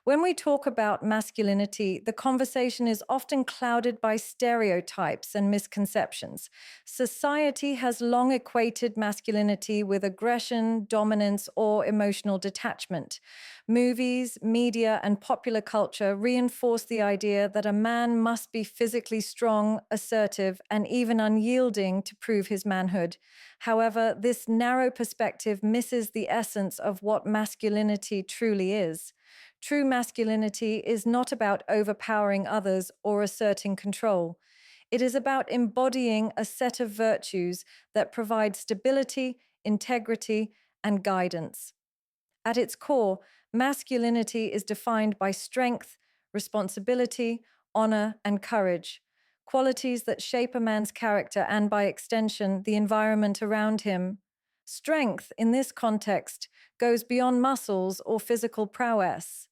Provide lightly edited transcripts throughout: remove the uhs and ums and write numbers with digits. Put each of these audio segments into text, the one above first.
When we talk about masculinity, the conversation is often clouded by stereotypes and misconceptions. Society has long equated masculinity with aggression, dominance, or emotional detachment. Movies, media, and popular culture reinforce the idea that a man must be physically strong, assertive, and even unyielding to prove his manhood. However, this narrow perspective misses the essence of what masculinity truly is. True masculinity is not about overpowering others or asserting control. It is about embodying a set of virtues that provide stability, integrity, and guidance. At its core, masculinity is defined by strength, responsibility, honor, and courage, qualities that shape a man's character and, by extension, the environment around him. Strength, in this context, goes beyond muscles or physical prowess.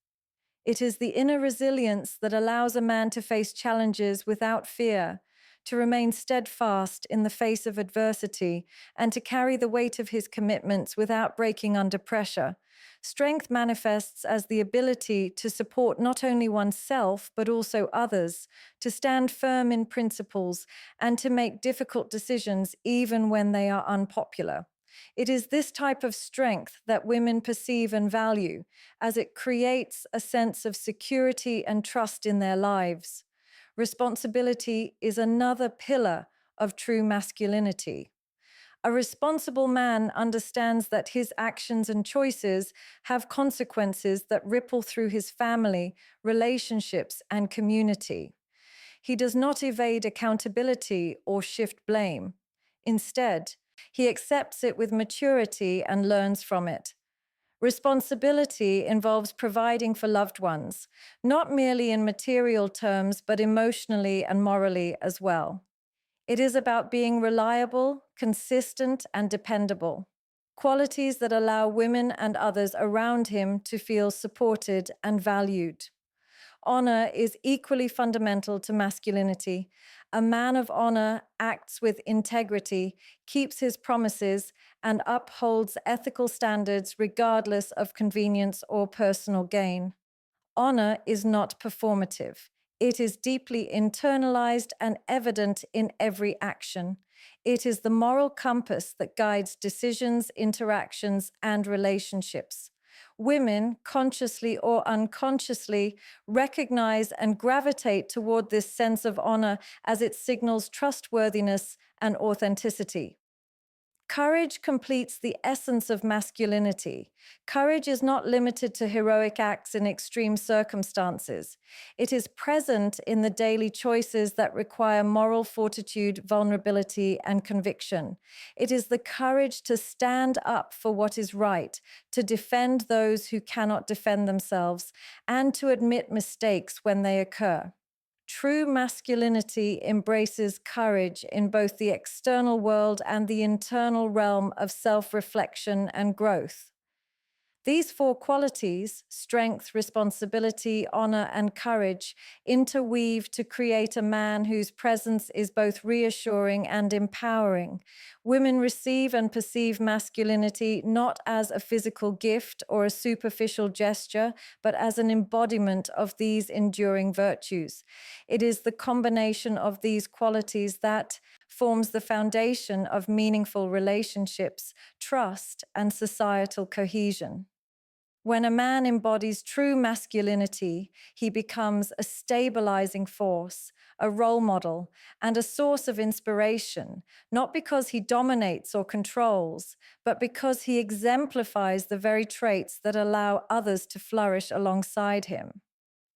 It is the inner resilience that allows a man to face challenges without fear, to remain steadfast in the face of adversity, and to carry the weight of his commitments without breaking under pressure. Strength manifests as the ability to support not only oneself, but also others, to stand firm in principles, and to make difficult decisions even when they are unpopular. It is this type of strength that women perceive and value, as it creates a sense of security and trust in their lives. Responsibility is another pillar of true masculinity. A responsible man understands that his actions and choices have consequences that ripple through his family, relationships, and community. He does not evade accountability or shift blame. Instead, he accepts it with maturity and learns from it. Responsibility involves providing for loved ones, not merely in material terms, but emotionally and morally as well. It is about being reliable, consistent, and dependable, qualities that allow women and others around him to feel supported and valued. Honor is equally fundamental to masculinity. A man of honor acts with integrity, keeps his promises, and upholds ethical standards regardless of convenience or personal gain. Honor is not performative. It is deeply internalized and evident in every action. It is the moral compass that guides decisions, interactions, and relationships. Women, consciously or unconsciously, recognize and gravitate toward this sense of honor as it signals trustworthiness and authenticity. Courage completes the essence of masculinity. Courage is not limited to heroic acts in extreme circumstances. It is present in the daily choices that require moral fortitude, vulnerability, and conviction. It is the courage to stand up for what is right, to defend those who cannot defend themselves, and to admit mistakes when they occur. True masculinity embraces courage in both the external world and the internal realm of self-reflection and growth. These four qualities, strength, responsibility, honor, and courage, interweave to create a man whose presence is both reassuring and empowering. Women receive and perceive masculinity not as a physical gift or a superficial gesture, but as an embodiment of these enduring virtues. It is the combination of these qualities that forms the foundation of meaningful relationships, trust, and societal cohesion. When a man embodies true masculinity, he becomes a stabilizing force, a role model, and a source of inspiration, not because he dominates or controls, but because he exemplifies the very traits that allow others to flourish alongside him.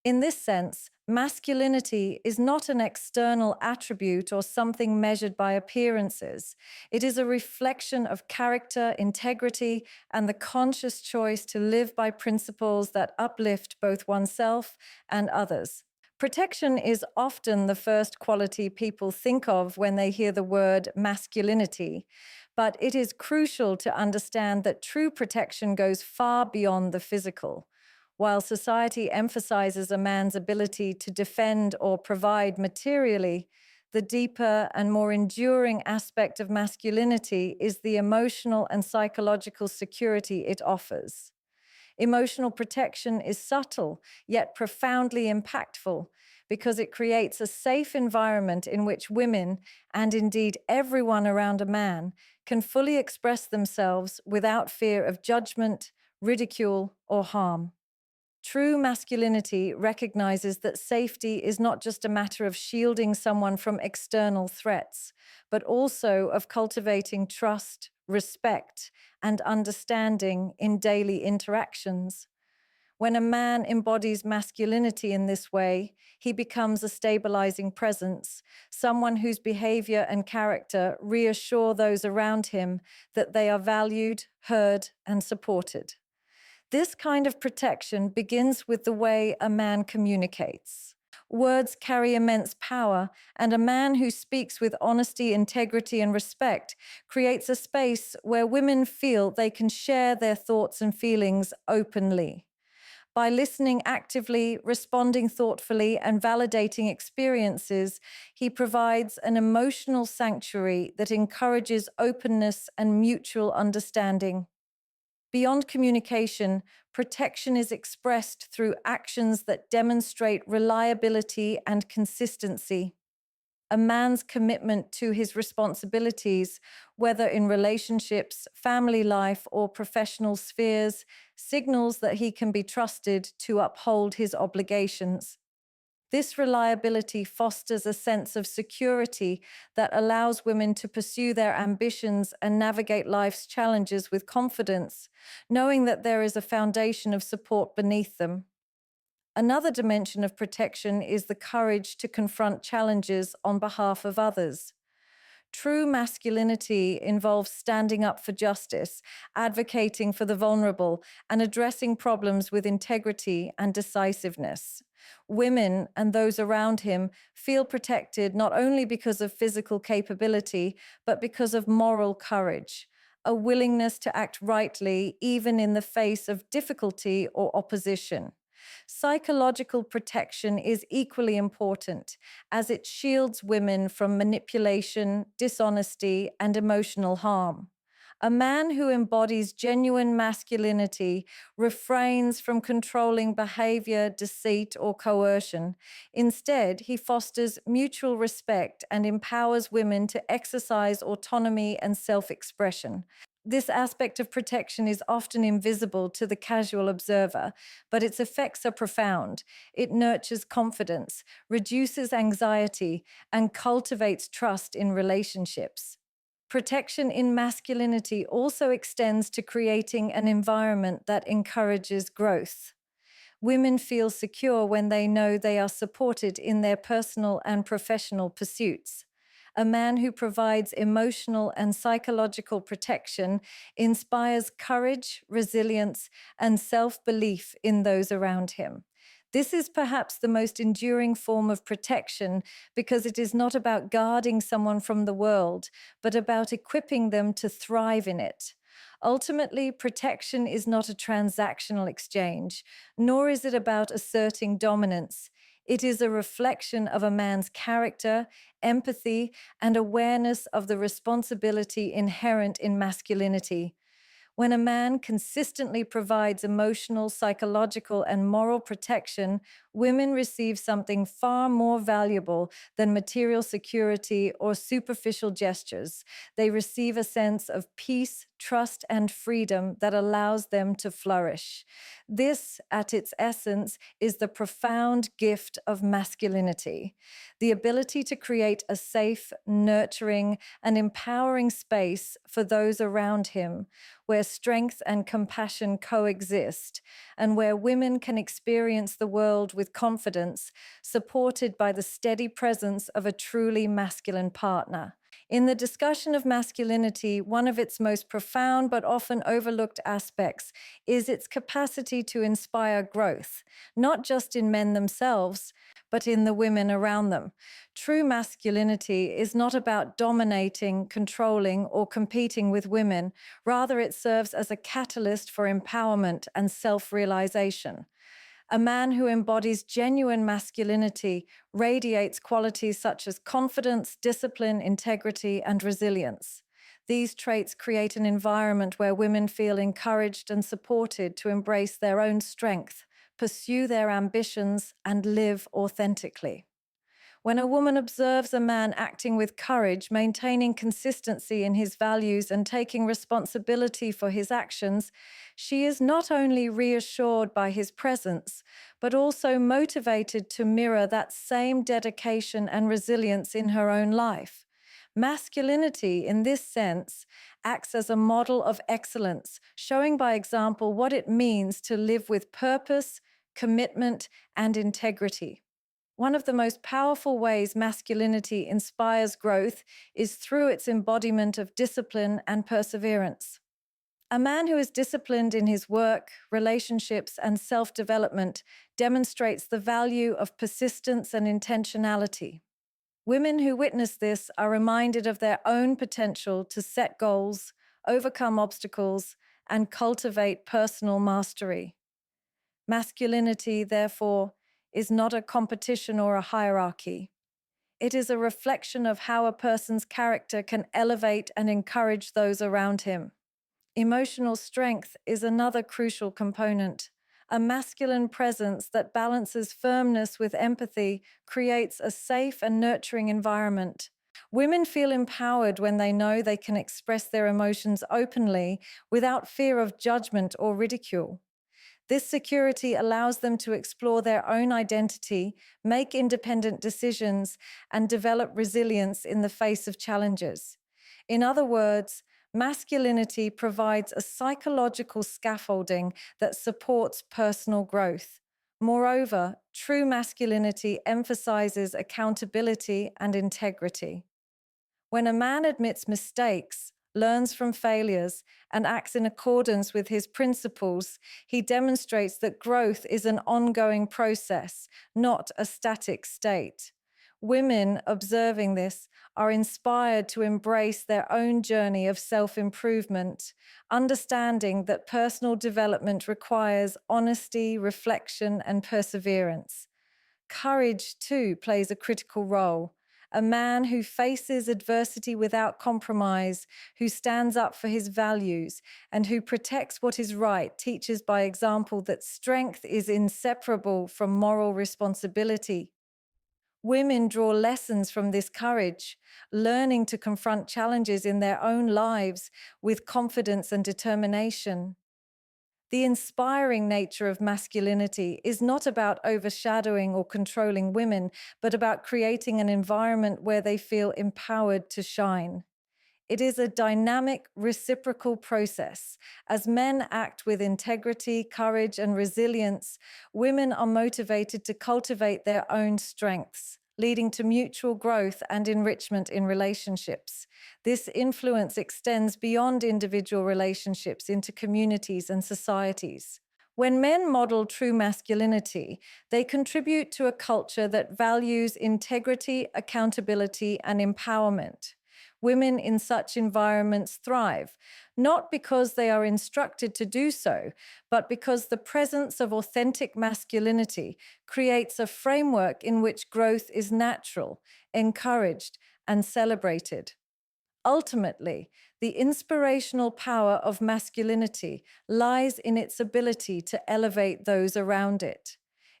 In this sense, masculinity is not an external attribute or something measured by appearances. It is a reflection of character, integrity, and the conscious choice to live by principles that uplift both oneself and others. Protection is often the first quality people think of when they hear the word masculinity, but it is crucial to understand that true protection goes far beyond the physical. While society emphasizes a man's ability to defend or provide materially, the deeper and more enduring aspect of masculinity is the emotional and psychological security it offers. Emotional protection is subtle, yet profoundly impactful, because it creates a safe environment in which women, and indeed everyone around a man, can fully express themselves without fear of judgment, ridicule, or harm. True masculinity recognizes that safety is not just a matter of shielding someone from external threats, but also of cultivating trust, respect, and understanding in daily interactions. When a man embodies masculinity in this way, he becomes a stabilizing presence, someone whose behavior and character reassure those around him that they are valued, heard, and supported. This kind of protection begins with the way a man communicates. Words carry immense power, and a man who speaks with honesty, integrity, and respect creates a space where women feel they can share their thoughts and feelings openly. By listening actively, responding thoughtfully, and validating experiences, he provides an emotional sanctuary that encourages openness and mutual understanding. Beyond communication, protection is expressed through actions that demonstrate reliability and consistency. A man's commitment to his responsibilities, whether in relationships, family life, or professional spheres, signals that he can be trusted to uphold his obligations. This reliability fosters a sense of security that allows women to pursue their ambitions and navigate life's challenges with confidence, knowing that there is a foundation of support beneath them. Another dimension of protection is the courage to confront challenges on behalf of others. True masculinity involves standing up for justice, advocating for the vulnerable, and addressing problems with integrity and decisiveness. Women and those around him feel protected not only because of physical capability, but because of moral courage, a willingness to act rightly even in the face of difficulty or opposition. Psychological protection is equally important, as it shields women from manipulation, dishonesty, and emotional harm. A man who embodies genuine masculinity refrains from controlling behavior, deceit, or coercion. Instead, he fosters mutual respect and empowers women to exercise autonomy and self expression. This aspect of protection is often invisible to the casual observer, but its effects are profound. It nurtures confidence, reduces anxiety, and cultivates trust in relationships. Protection in masculinity also extends to creating an environment that encourages growth. Women feel secure when they know they are supported in their personal and professional pursuits. A man who provides emotional and psychological protection inspires courage, resilience, and self-belief in those around him. This is perhaps the most enduring form of protection because it is not about guarding someone from the world, but about equipping them to thrive in it. Ultimately, protection is not a transactional exchange, nor is it about asserting dominance. It is a reflection of a man's character, empathy, and awareness of the responsibility inherent in masculinity. When a man consistently provides emotional, psychological, and moral protection, women receive something far more valuable than material security or superficial gestures. They receive a sense of peace, trust, and freedom that allows them to flourish. This, at its essence, is the profound gift of masculinity, the ability to create a safe, nurturing, and empowering space for those around him, where strength and compassion coexist, and where women can experience the world with confidence, supported by the steady presence of a truly masculine partner. In the discussion of masculinity, one of its most profound but often overlooked aspects is its capacity to inspire growth, not just in men themselves, but in the women around them. True masculinity is not about dominating, controlling, or competing with women. Rather, it serves as a catalyst for empowerment and self-realization. A man who embodies genuine masculinity radiates qualities such as confidence, discipline, integrity, and resilience. These traits create an environment where women feel encouraged and supported to embrace their own strength, pursue their ambitions, and live authentically. When a woman observes a man acting with courage, maintaining consistency in his values, and taking responsibility for his actions, she is not only reassured by his presence, but also motivated to mirror that same dedication and resilience in her own life. Masculinity, in this sense, acts as a model of excellence, showing by example what it means to live with purpose, commitment, and integrity. One of the most powerful ways masculinity inspires growth is through its embodiment of discipline and perseverance. A man who is disciplined in his work, relationships, and self development demonstrates the value of persistence and intentionality. Women who witness this are reminded of their own potential to set goals, overcome obstacles, and cultivate personal mastery. Masculinity, therefore, is not a competition or a hierarchy. It is a reflection of how a person's character can elevate and encourage those around him. Emotional strength is another crucial component. A masculine presence that balances firmness with empathy creates a safe and nurturing environment. Women feel empowered when they know they can express their emotions openly without fear of judgment or ridicule. This security allows them to explore their own identity, make independent decisions, and develop resilience in the face of challenges. In other words, masculinity provides a psychological scaffolding that supports personal growth. Moreover, true masculinity emphasizes accountability and integrity. When a man admits mistakes, learns from failures, and acts in accordance with his principles, he demonstrates that growth is an ongoing process, not a static state. Women observing this are inspired to embrace their own journey of self-improvement, understanding that personal development requires honesty, reflection, and perseverance. Courage, too, plays a critical role. A man who faces adversity without compromise, who stands up for his values, and who protects what is right teaches by example that strength is inseparable from moral responsibility. Women draw lessons from this courage, learning to confront challenges in their own lives with confidence and determination. The inspiring nature of masculinity is not about overshadowing or controlling women, but about creating an environment where they feel empowered to shine. It is a dynamic, reciprocal process. As men act with integrity, courage, and resilience, women are motivated to cultivate their own strengths, leading to mutual growth and enrichment in relationships. This influence extends beyond individual relationships into communities and societies. When men model true masculinity, they contribute to a culture that values integrity, accountability, and empowerment. Women in such environments thrive, not because they are instructed to do so, but because the presence of authentic masculinity creates a framework in which growth is natural, encouraged, and celebrated. Ultimately, the inspirational power of masculinity lies in its ability to elevate those around it.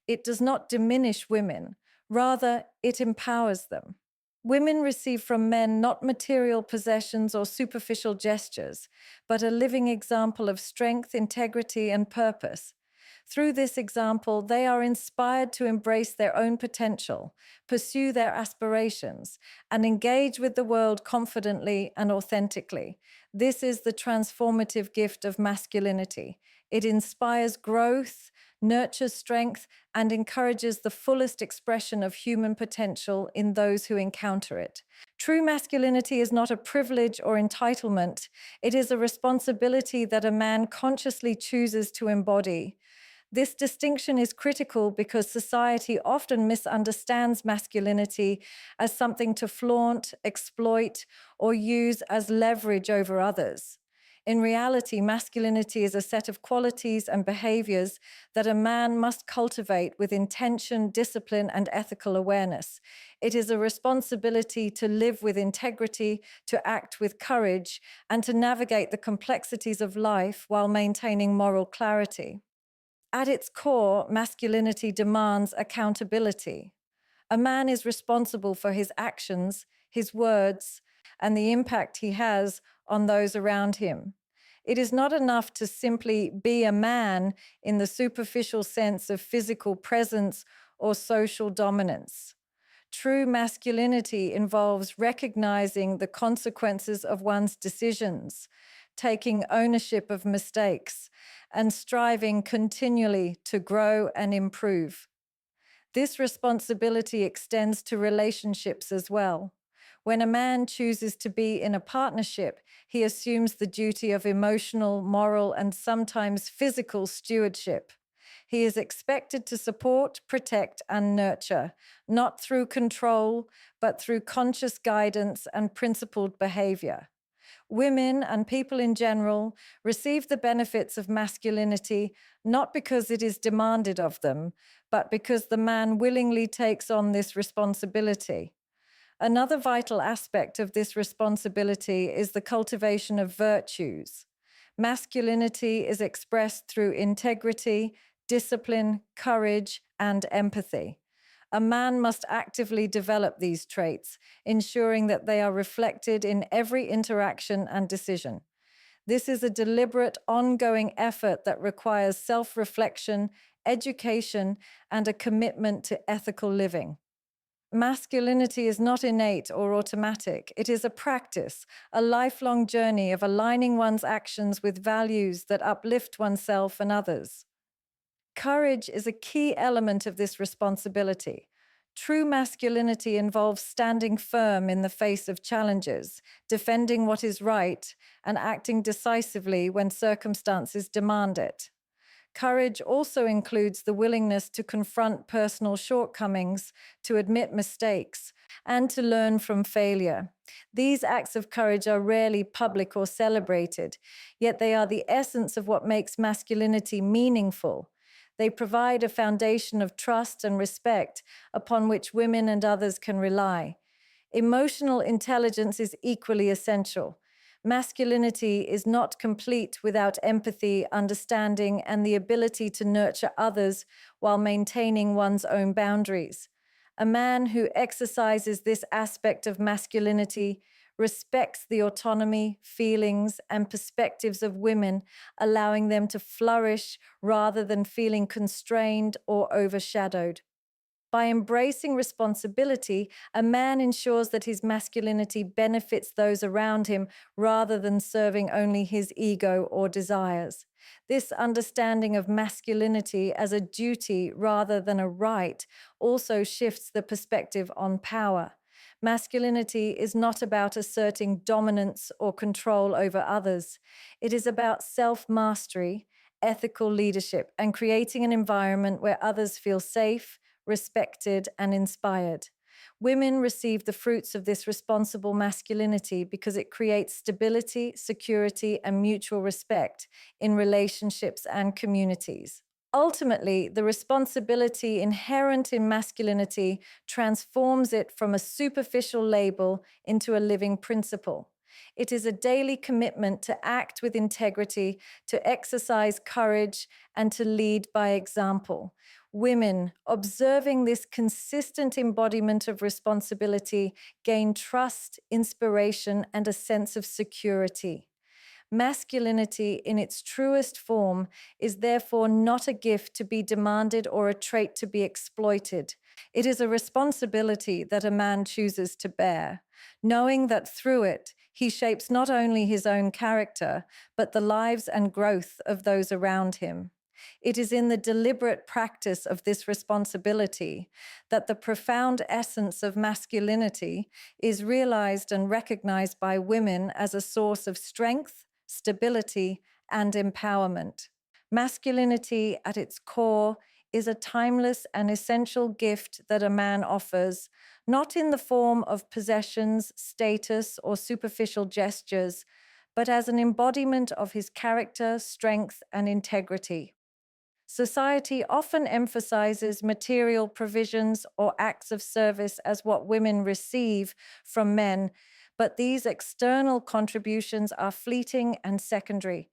It does not diminish women, rather, it empowers them. Women receive from men not material possessions or superficial gestures, but a living example of strength, integrity, and purpose. Through this example, they are inspired to embrace their own potential, pursue their aspirations, and engage with the world confidently and authentically. This is the transformative gift of masculinity. It inspires growth, nurtures strength, and encourages the fullest expression of human potential in those who encounter it. True masculinity is not a privilege or entitlement. It is a responsibility that a man consciously chooses to embody. This distinction is critical because society often misunderstands masculinity as something to flaunt, exploit, or use as leverage over others. In reality, masculinity is a set of qualities and behaviors that a man must cultivate with intention, discipline, and ethical awareness. It is a responsibility to live with integrity, to act with courage, and to navigate the complexities of life while maintaining moral clarity. At its core, masculinity demands accountability. A man is responsible for his actions, his words, and the impact he has on those around him. It is not enough to simply be a man in the superficial sense of physical presence or social dominance. True masculinity involves recognizing the consequences of one's decisions, taking ownership of mistakes, and striving continually to grow and improve. This responsibility extends to relationships as well. When a man chooses to be in a partnership, he assumes the duty of emotional, moral, and sometimes physical stewardship. He is expected to support, protect, and nurture, not through control, but through conscious guidance and principled behavior. Women and people in general receive the benefits of masculinity not because it is demanded of them, but because the man willingly takes on this responsibility. Another vital aspect of this responsibility is the cultivation of virtues. Masculinity is expressed through integrity, discipline, courage, and empathy. A man must actively develop these traits, ensuring that they are reflected in every interaction and decision. This is a deliberate, ongoing effort that requires self-reflection, education, and a commitment to ethical living. Masculinity is not innate or automatic. It is a practice, a lifelong journey of aligning one's actions with values that uplift oneself and others. Courage is a key element of this responsibility. True masculinity involves standing firm in the face of challenges, defending what is right, and acting decisively when circumstances demand it. Courage also includes the willingness to confront personal shortcomings, to admit mistakes, and to learn from failure. These acts of courage are rarely public or celebrated, yet they are the essence of what makes masculinity meaningful. They provide a foundation of trust and respect upon which women and others can rely. Emotional intelligence is equally essential. Masculinity is not complete without empathy, understanding, and the ability to nurture others while maintaining one's own boundaries. A man who exercises this aspect of masculinity respects the autonomy, feelings, and perspectives of women, allowing them to flourish rather than feeling constrained or overshadowed. By embracing responsibility, a man ensures that his masculinity benefits those around him rather than serving only his ego or desires. This understanding of masculinity as a duty rather than a right also shifts the perspective on power. Masculinity is not about asserting dominance or control over others. It is about self-mastery, ethical leadership, and creating an environment where others feel safe, respected, and inspired. Women receive the fruits of this responsible masculinity because it creates stability, security, and mutual respect in relationships and communities. Ultimately, the responsibility inherent in masculinity transforms it from a superficial label into a living principle. It is a daily commitment to act with integrity, to exercise courage, and to lead by example. Women, observing this consistent embodiment of responsibility, gain trust, inspiration, and a sense of security. Masculinity in its truest form is therefore not a gift to be demanded or a trait to be exploited. It is a responsibility that a man chooses to bear, knowing that through it, he shapes not only his own character, but the lives and growth of those around him. It is in the deliberate practice of this responsibility that the profound essence of masculinity is realized and recognized by women as a source of strength, stability, and empowerment. Masculinity at its core is a timeless and essential gift that a man offers, not in the form of possessions, status, or superficial gestures, but as an embodiment of his character, strength, and integrity. Society often emphasizes material provisions or acts of service as what women receive from men, but these external contributions are fleeting and secondary.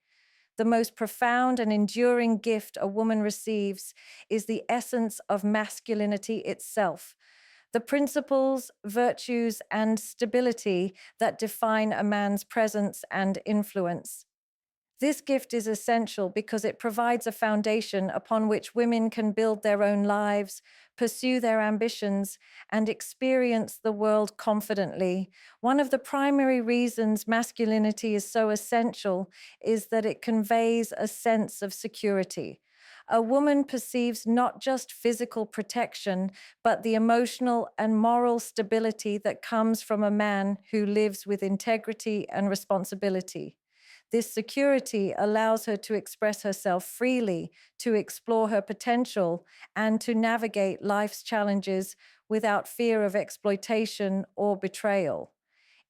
The most profound and enduring gift a woman receives is the essence of masculinity itself, the principles, virtues, and stability that define a man's presence and influence. This gift is essential because it provides a foundation upon which women can build their own lives, pursue their ambitions, and experience the world confidently. One of the primary reasons masculinity is so essential is that it conveys a sense of security. A woman perceives not just physical protection, but the emotional and moral stability that comes from a man who lives with integrity and responsibility. This security allows her to express herself freely, to explore her potential, and to navigate life's challenges without fear of exploitation or betrayal.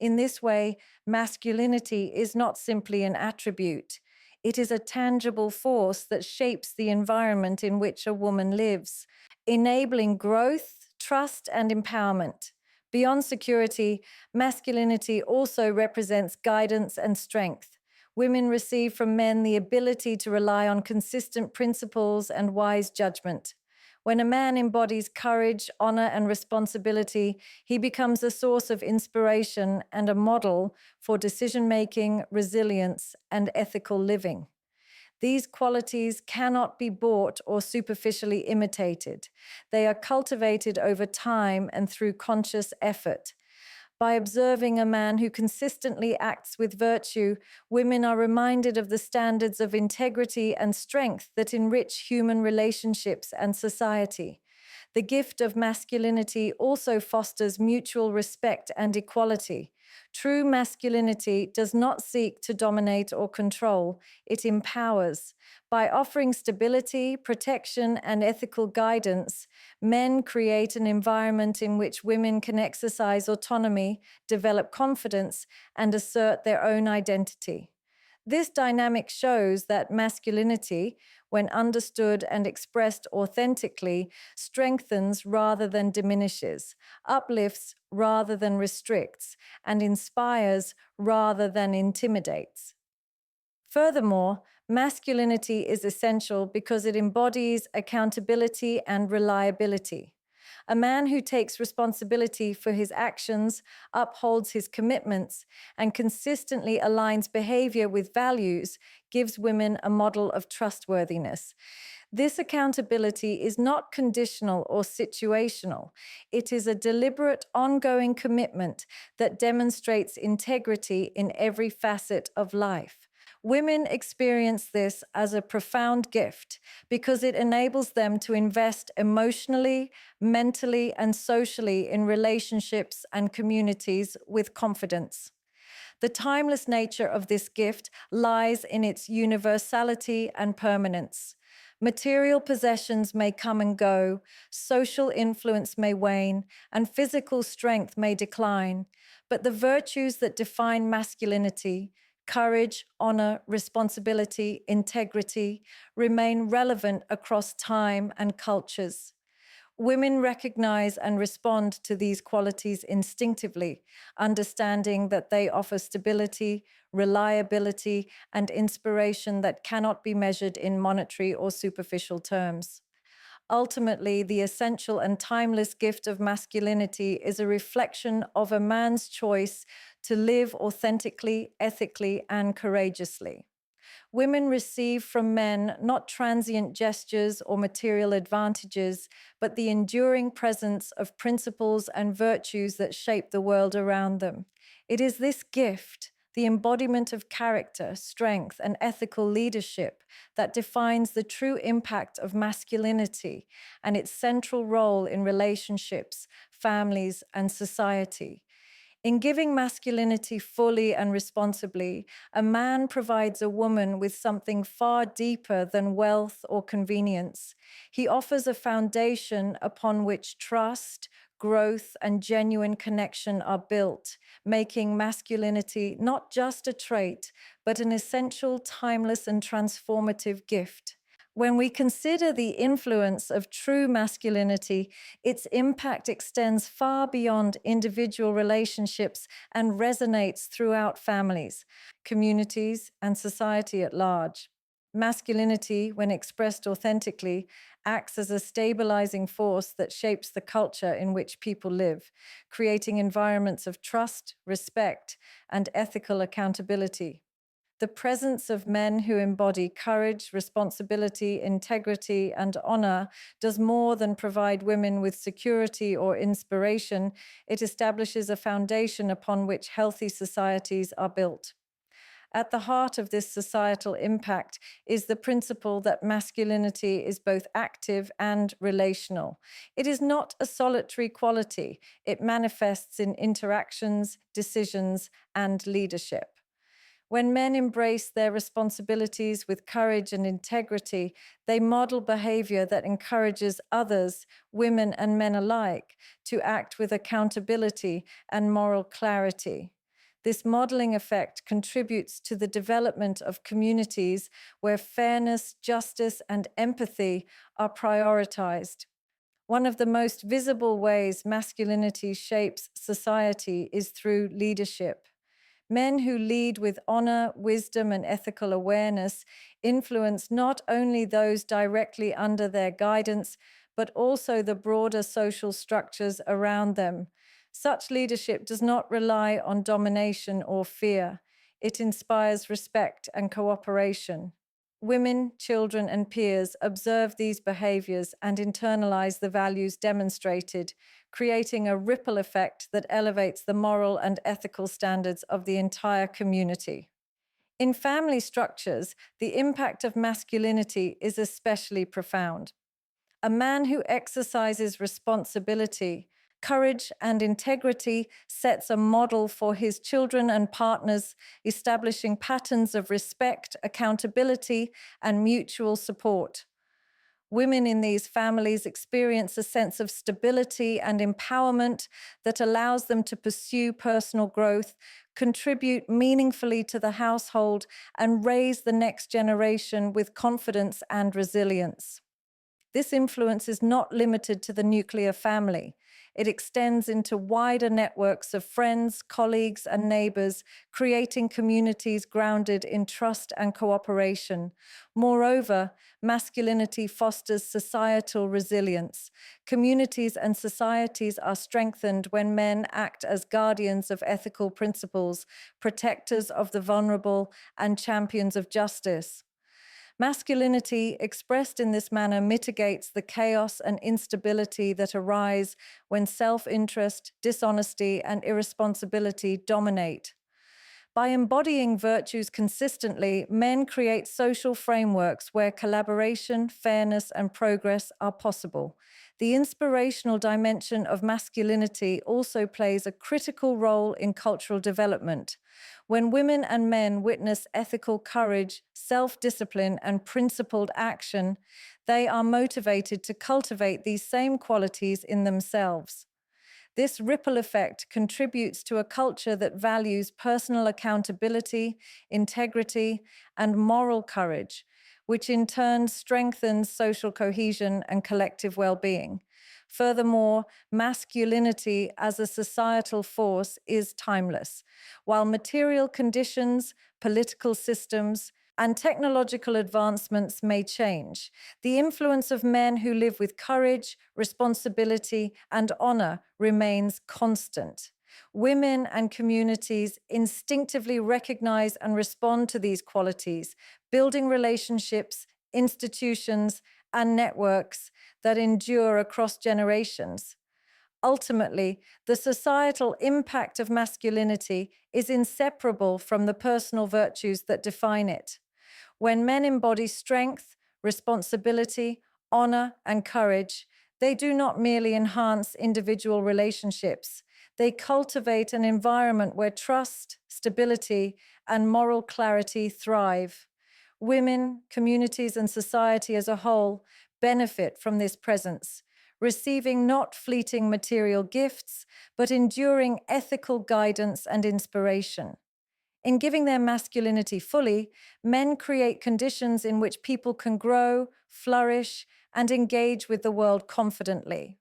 In this way, masculinity is not simply an attribute. It is a tangible force that shapes the environment in which a woman lives, enabling growth, trust, and empowerment. Beyond security, masculinity also represents guidance and strength. Women receive from men the ability to rely on consistent principles and wise judgment. When a man embodies courage, honor, and responsibility, he becomes a source of inspiration and a model for decision-making, resilience, and ethical living. These qualities cannot be bought or superficially imitated. They are cultivated over time and through conscious effort. By observing a man who consistently acts with virtue, women are reminded of the standards of integrity and strength that enrich human relationships and society. The gift of masculinity also fosters mutual respect and equality. True masculinity does not seek to dominate or control, it empowers. By offering stability, protection, and ethical guidance, men create an environment in which women can exercise autonomy, develop confidence, and assert their own identity. This dynamic shows that masculinity, when understood and expressed authentically, strengthens rather than diminishes, uplifts rather than restricts, and inspires rather than intimidates. Furthermore, masculinity is essential because it embodies accountability and reliability. A man who takes responsibility for his actions, upholds his commitments, and consistently aligns behavior with values gives women a model of trustworthiness. This accountability is not conditional or situational. It is a deliberate, ongoing commitment that demonstrates integrity in every facet of life. Women experience this as a profound gift because it enables them to invest emotionally, mentally, and socially in relationships and communities with confidence. The timeless nature of this gift lies in its universality and permanence. Material possessions may come and go, social influence may wane, and physical strength may decline, but the virtues that define masculinity, courage, honor, responsibility, integrity, remain relevant across time and cultures. Women recognize and respond to these qualities instinctively, understanding that they offer stability, reliability, and inspiration that cannot be measured in monetary or superficial terms. Ultimately, the essential and timeless gift of masculinity is a reflection of a man's choice to live authentically, ethically, and courageously. Women receive from men not transient gestures or material advantages, but the enduring presence of principles and virtues that shape the world around them. It is this gift, the embodiment of character, strength, and ethical leadership, that defines the true impact of masculinity and its central role in relationships, families, and society. In giving masculinity fully and responsibly, a man provides a woman with something far deeper than wealth or convenience. He offers a foundation upon which trust, growth, and genuine connection are built, making masculinity not just a trait, but an essential, timeless, and transformative gift. When we consider the influence of true masculinity, its impact extends far beyond individual relationships and resonates throughout families, communities, and society at large. Masculinity, when expressed authentically, acts as a stabilizing force that shapes the culture in which people live, creating environments of trust, respect, and ethical accountability. The presence of men who embody courage, responsibility, integrity, and honor does more than provide women with security or inspiration. It establishes a foundation upon which healthy societies are built. At the heart of this societal impact is the principle that masculinity is both active and relational. It is not a solitary quality, it manifests in interactions, decisions, and leadership. When men embrace their responsibilities with courage and integrity, they model behavior that encourages others, women and men alike, to act with accountability and moral clarity. This modeling effect contributes to the development of communities where fairness, justice, and empathy are prioritized. One of the most visible ways masculinity shapes society is through leadership. Men who lead with honor, wisdom, and ethical awareness influence not only those directly under their guidance, but also the broader social structures around them. Such leadership does not rely on domination or fear. It inspires respect and cooperation. Women, children, and peers observe these behaviors and internalize the values demonstrated, creating a ripple effect that elevates the moral and ethical standards of the entire community. In family structures, the impact of masculinity is especially profound. A man who exercises responsibility, courage, and integrity sets a model for his children and partners, establishing patterns of respect, accountability, and mutual support. Women in these families experience a sense of stability and empowerment that allows them to pursue personal growth, contribute meaningfully to the household, and raise the next generation with confidence and resilience. This influence is not limited to the nuclear family. It extends into wider networks of friends, colleagues, and neighbors, creating communities grounded in trust and cooperation. Moreover, masculinity fosters societal resilience. Communities and societies are strengthened when men act as guardians of ethical principles, protectors of the vulnerable, and champions of justice. Masculinity expressed in this manner mitigates the chaos and instability that arise when self-interest, dishonesty, and irresponsibility dominate. By embodying virtues consistently, men create social frameworks where collaboration, fairness, and progress are possible. The inspirational dimension of masculinity also plays a critical role in cultural development. When women and men witness ethical courage, self-discipline, and principled action, they are motivated to cultivate these same qualities in themselves. This ripple effect contributes to a culture that values personal accountability, integrity, and moral courage, which in turn strengthens social cohesion and collective well-being. Furthermore, masculinity as a societal force is timeless. While material conditions, political systems, and technological advancements may change, the influence of men who live with courage, responsibility, and honor remains constant. Women and communities instinctively recognize and respond to these qualities, building relationships, institutions, and networks that endure across generations. Ultimately, the societal impact of masculinity is inseparable from the personal virtues that define it. When men embody strength, responsibility, honor, and courage, they do not merely enhance individual relationships. They cultivate an environment where trust, stability, and moral clarity thrive. Women, communities, and society as a whole benefit from this presence, receiving not fleeting material gifts, but enduring ethical guidance and inspiration. In giving their masculinity fully, men create conditions in which people can grow, flourish, and engage with the world confidently.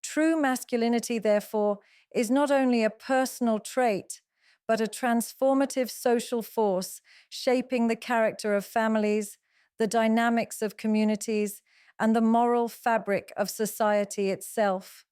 True masculinity, therefore, is not only a personal trait, but a transformative social force shaping the character of families, the dynamics of communities, and the moral fabric of society itself.